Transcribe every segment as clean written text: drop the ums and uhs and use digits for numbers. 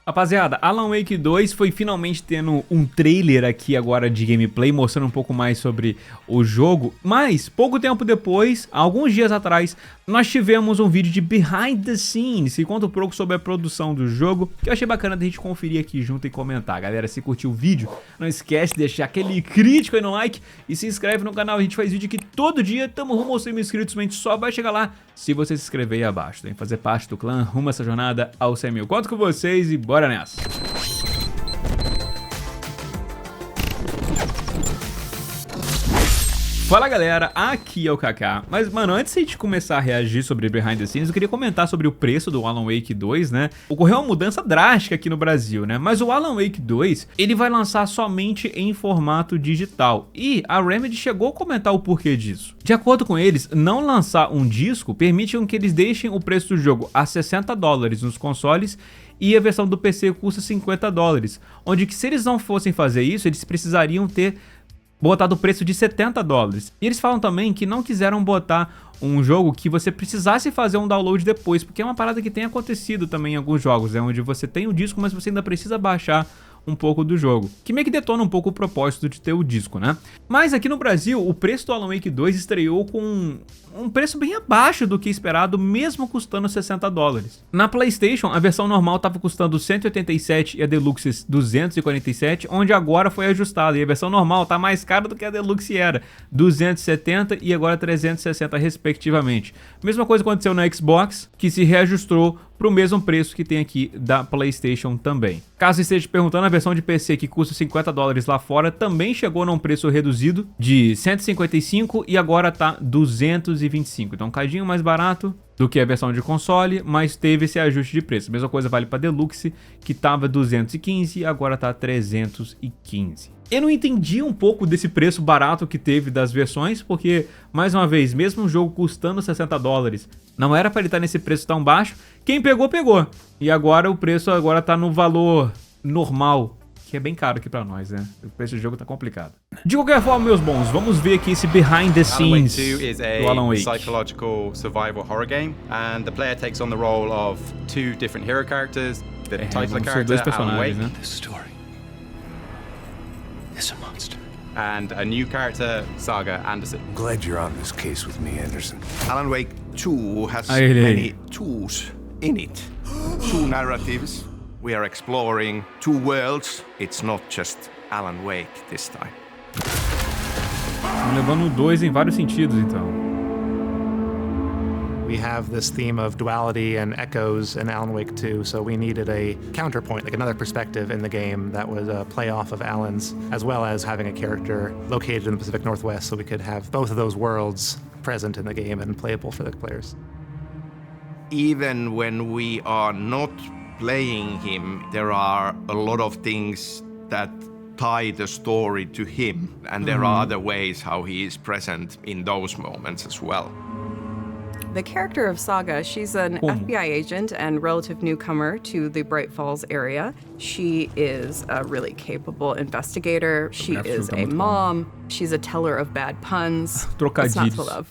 Rapaziada, Alan Wake 2 foi finalmente tendo um trailer aqui agora de gameplay, mostrando um pouco mais sobre o jogo, mas pouco tempo depois, alguns dias atrás, nós tivemos um vídeo de Behind the Scenes, que conta um pouco sobre a produção do jogo, que eu achei bacana da gente conferir aqui junto e comentar. Galera, se curtiu o vídeo, não esquece de deixar aquele crítico aí no like e se inscreve no canal. A gente faz vídeo aqui todo dia, tamo rumo aos 100 mil inscritos, mas a gente só vai chegar lá se você se inscrever aí abaixo. Tem que fazer parte do clã, rumo essa jornada aos 100 mil. Conto com vocês e bora nessa! Fala galera, aqui é o Kaká, mas mano, antes de a gente começar a reagir sobre Behind the Scenes, eu queria comentar sobre o preço do Alan Wake 2, né? Ocorreu uma mudança drástica aqui no Brasil, né? Mas o Alan Wake 2, ele vai lançar somente em formato digital, e a Remedy chegou a comentar o porquê disso. De acordo com eles, não lançar um disco permite que eles deixem o preço do jogo a $60 nos consoles, e a versão do PC custa $50, onde que se eles não fossem fazer isso, eles precisariam ter botado o preço de $70. E eles falam também que não quiseram botar um jogo que você precisasse fazer um download depois, porque é uma parada que tem acontecido também em alguns jogos, onde você tem o disco, mas você ainda precisa baixar um pouco do jogo, que meio que detona um pouco o propósito de ter o disco, né? Mas aqui no Brasil, o preço do Alan Wake 2 estreou com um preço bem abaixo do que esperado, mesmo custando $60. Na PlayStation, a versão normal estava custando $187 e a Deluxe $247, onde agora foi ajustada, e a versão normal tá mais cara do que a Deluxe era, $270 e agora $360 respectivamente. Mesma coisa aconteceu na Xbox, que se reajustou para o mesmo preço que tem aqui da PlayStation também. Caso esteja perguntando, a versão de PC que custa $50 lá fora também chegou num preço reduzido de 155 e agora tá 225. Então um cadinho mais barato do que a versão de console, mas teve esse ajuste de preço. Mesma coisa vale para Deluxe, que tava 215 e agora tá 315. Eu não entendi um pouco desse preço barato que teve das versões, porque, mais uma vez, mesmo um jogo custando $60, não era para ele estar nesse preço tão baixo. Quem pegou, pegou. E agora o preço agora tá no valor normal, que é bem caro aqui pra nós, né? O preço do jogo tá complicado. De qualquer forma, meus bons, vamos ver aqui esse Behind the Scenes do Alan Wake. Psychological survival horror game, and the player takes on the role of two different hero characters. The titular character, Alan Wake, né? This story is a monster. And a new character, Saga Anderson. I'm glad you're on this case with me, Anderson. Alan Wake 2 has many twos in it. Two narratives. We are exploring two worlds. It's not just Alan Wake this time. Levando o 2 em vários sentidos, então. We have this theme of duality and echoes in Alan Wake 2, so we needed a counterpoint, like another perspective in the game that was a play off of Alan's, as well as having a character located in the Pacific Northwest, so we could have both of those worlds present in the game and playable for the players. Even when we are not playing him, there are a lot of things that tie the story to him, and there are other ways how he is present in those moments as well. The character of Saga, she's an FBI agent and relative newcomer to the Bright Falls area. She is a really capable investigator. She is a mom. She's a teller of bad puns. What's not to love?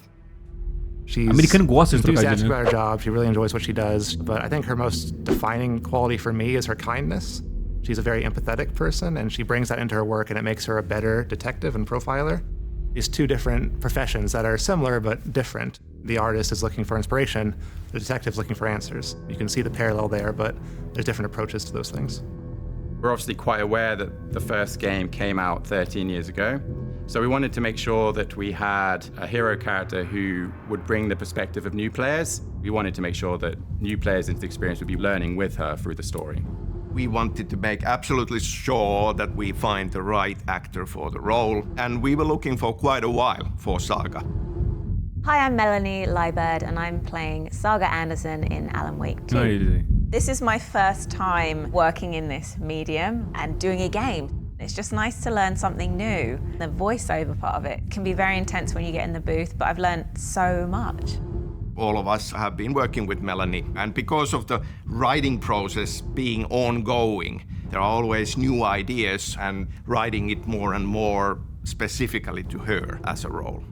She's Americano gosta de enthusiastic trocadilho, about her job. She really enjoys what she does. But I think her most defining quality for me is her kindness. She's a very empathetic person, and she brings that into her work, and it makes her a better detective and profiler. These two different professions that are similar but different. The artist is looking for inspiration, the detective's looking for answers. You can see the parallel there, but there's different approaches to those things. We're obviously quite aware that the first game came out 13 years ago, so we wanted to make sure that we had a hero character who would bring the perspective of new players. We wanted to make sure that new players into the experience would be learning with her through the story. We wanted to make absolutely sure that we find the right actor for the role, and we were looking for quite a while for Saga. Hi, I'm Melanie Liebird, and I'm playing Saga Anderson in Alan Wake 2. This is my first time working in this medium and doing a game. It's just nice to learn something new. The voiceover part of it can be very intense when you get in the booth, but I've learned so much. All of us have been working with Melanie, and because of the writing process being ongoing, there are always new ideas and writing it more and more specifically to her as a role.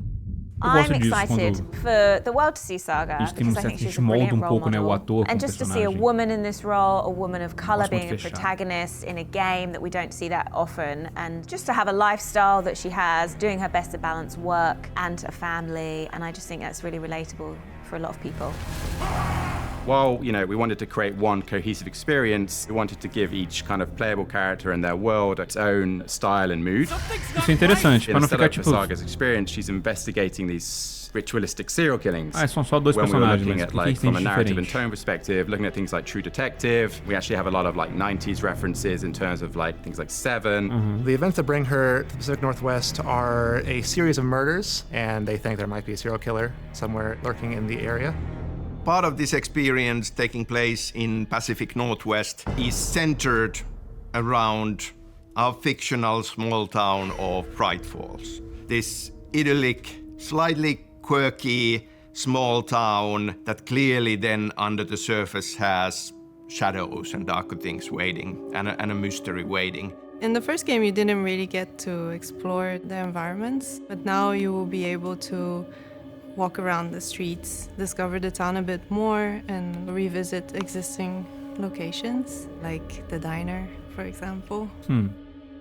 I'm excited for the world to see Saga because I think she's a brilliant role model. And just to see a woman in this role, a woman of color being a protagonist in a game that we don't see that often, and just to have a lifestyle that she has, doing her best to balance work and a family, and I just think that's really relatable for a lot of people. While, you know, we wanted to create one cohesive experience, we wanted to give each kind of playable character and their world its own style and mood. Isso é interessante, para não ficar tipo... Saga's experience, she's investigating these ritualistic serial killings. São só dois personagens, looking mas at, like, from a narrative and diferente? tone perspective, looking at things like True Detective. We actually have a lot of like 90s references in terms of like things like Seven. The events that bring her to the Pacific Northwest are a series of murders, and they think there might be a serial killer somewhere lurking in the area. Part of this experience taking place in Pacific Northwest is centered around our fictional small town of Bright Falls. This idyllic, slightly quirky small town that clearly then under the surface has shadows and darker things waiting and a mystery waiting. In the first game, you didn't really get to explore the environments, but now you will be able to walk around the streets, discover the town a bit more, and revisit existing locations, like the diner, for example.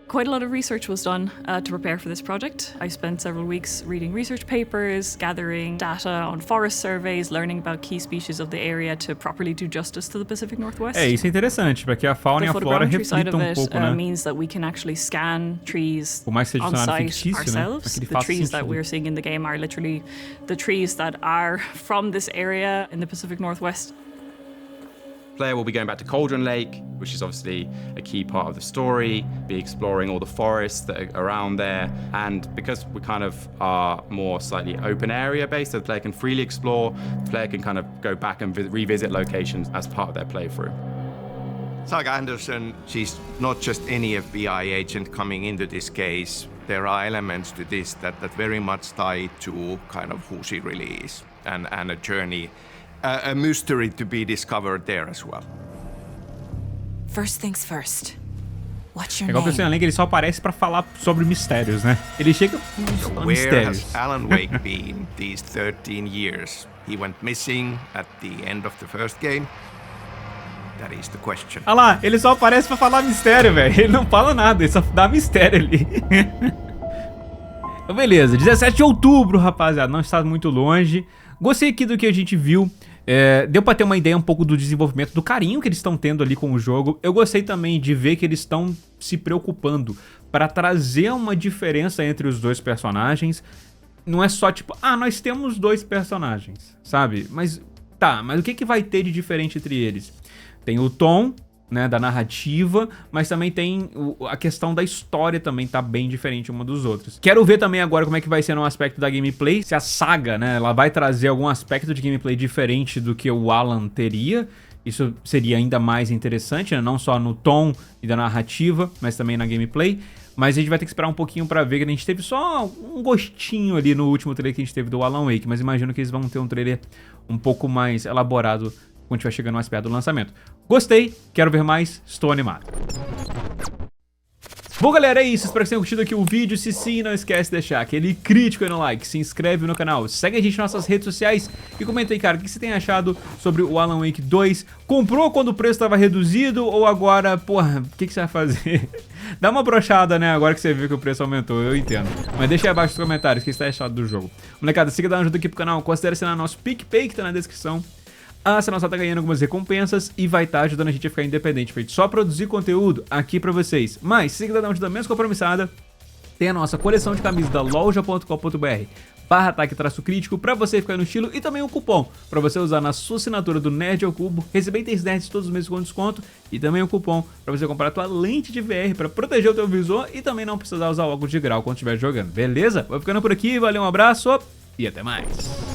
Quite a lot of research was done to prepare for this project. I spent several weeks reading research papers, gathering data on forest surveys, learning about key species of the area to properly do justice to the Pacific Northwest. Isso é interessante, porque a fauna e a flora reflitam pouco, né? Means that we can actually scan trees Por mais que seja on site fictício, ourselves. Né? The trees that we're seeing in the game are literally the trees that are from this area in the Pacific Northwest. Player will be going back to Cauldron Lake, which is obviously a key part of the story, be exploring all the forests that are around there, and because we kind of are more slightly open area based, so the player can freely explore, the player can kind of go back and revisit locations as part of their playthrough. Saga Anderson, she's not just any FBI agent coming into this case. There are elements to this that very much tie to kind of who she really is and a journey, a mystery to be discovered there as well. First things first. What's your igual que o ele só aparece pra falar sobre mistérios, né? Ele chega falando mistérios. Where has Alan Wake been these 13 years? He went missing at the end of the first game. That is the question. Ah lá, ele só aparece pra falar mistério, velho. Ele não fala nada, ele só dá mistério ali. Então, beleza, 17 de outubro, rapaziada, não está muito longe. Gostei aqui do que a gente viu. Deu pra ter uma ideia um pouco do desenvolvimento, do carinho que eles estão tendo ali com o jogo. Eu gostei também de ver que eles estão se preocupando para trazer uma diferença entre os dois personagens. Não é só tipo, nós temos dois personagens, sabe? Mas tá, mas o que vai ter de diferente entre eles? Tem o tom, né, da narrativa, mas também tem a questão da história também tá bem diferente uma dos outros. Quero ver também agora como é que vai ser no aspecto da gameplay, se a saga, né, ela vai trazer algum aspecto de gameplay diferente do que o Alan teria. Isso seria ainda mais interessante, né, não só no tom e da narrativa, mas também na gameplay. Mas a gente vai ter que esperar um pouquinho pra ver, que a gente teve só um gostinho ali no último trailer que a gente teve do Alan Wake, mas imagino que eles vão ter um trailer um pouco mais elaborado quando estiver chegando mais perto do lançamento. Gostei, quero ver mais, estou animado. Bom, galera, é isso. Espero que vocês tenham curtido aqui o vídeo. Se sim, não esquece de deixar aquele crítico aí no like, se inscreve no canal, segue a gente nas nossas redes sociais e comenta aí, cara, o que você tem achado sobre o Alan Wake 2. Comprou quando o preço estava reduzido ou agora, porra, o que você vai fazer? Dá uma brochada, né, agora que você viu que o preço aumentou, eu entendo. Mas deixa aí abaixo nos comentários o que você tá achado do jogo. Molecada, siga dando ajuda aqui pro canal, considere assinar nosso PicPay que tá na descrição. A Nossa tá ganhando algumas recompensas e vai estar ajudando a gente a ficar independente, feito só produzir conteúdo aqui pra vocês. Mas se você quiser dar uma ajuda menos compromissada, tem a nossa coleção de camisas da loja.com.br/ataque-crítico pra você ficar no estilo e também um cupom pra você usar na sua assinatura do Nerd ao Cubo, receber 10 nerds todos os meses com desconto e também um cupom pra você comprar a tua lente de VR pra proteger o teu visor e também não precisar usar óculos de grau quando estiver jogando, beleza? Vou ficando por aqui, valeu, um abraço e até mais!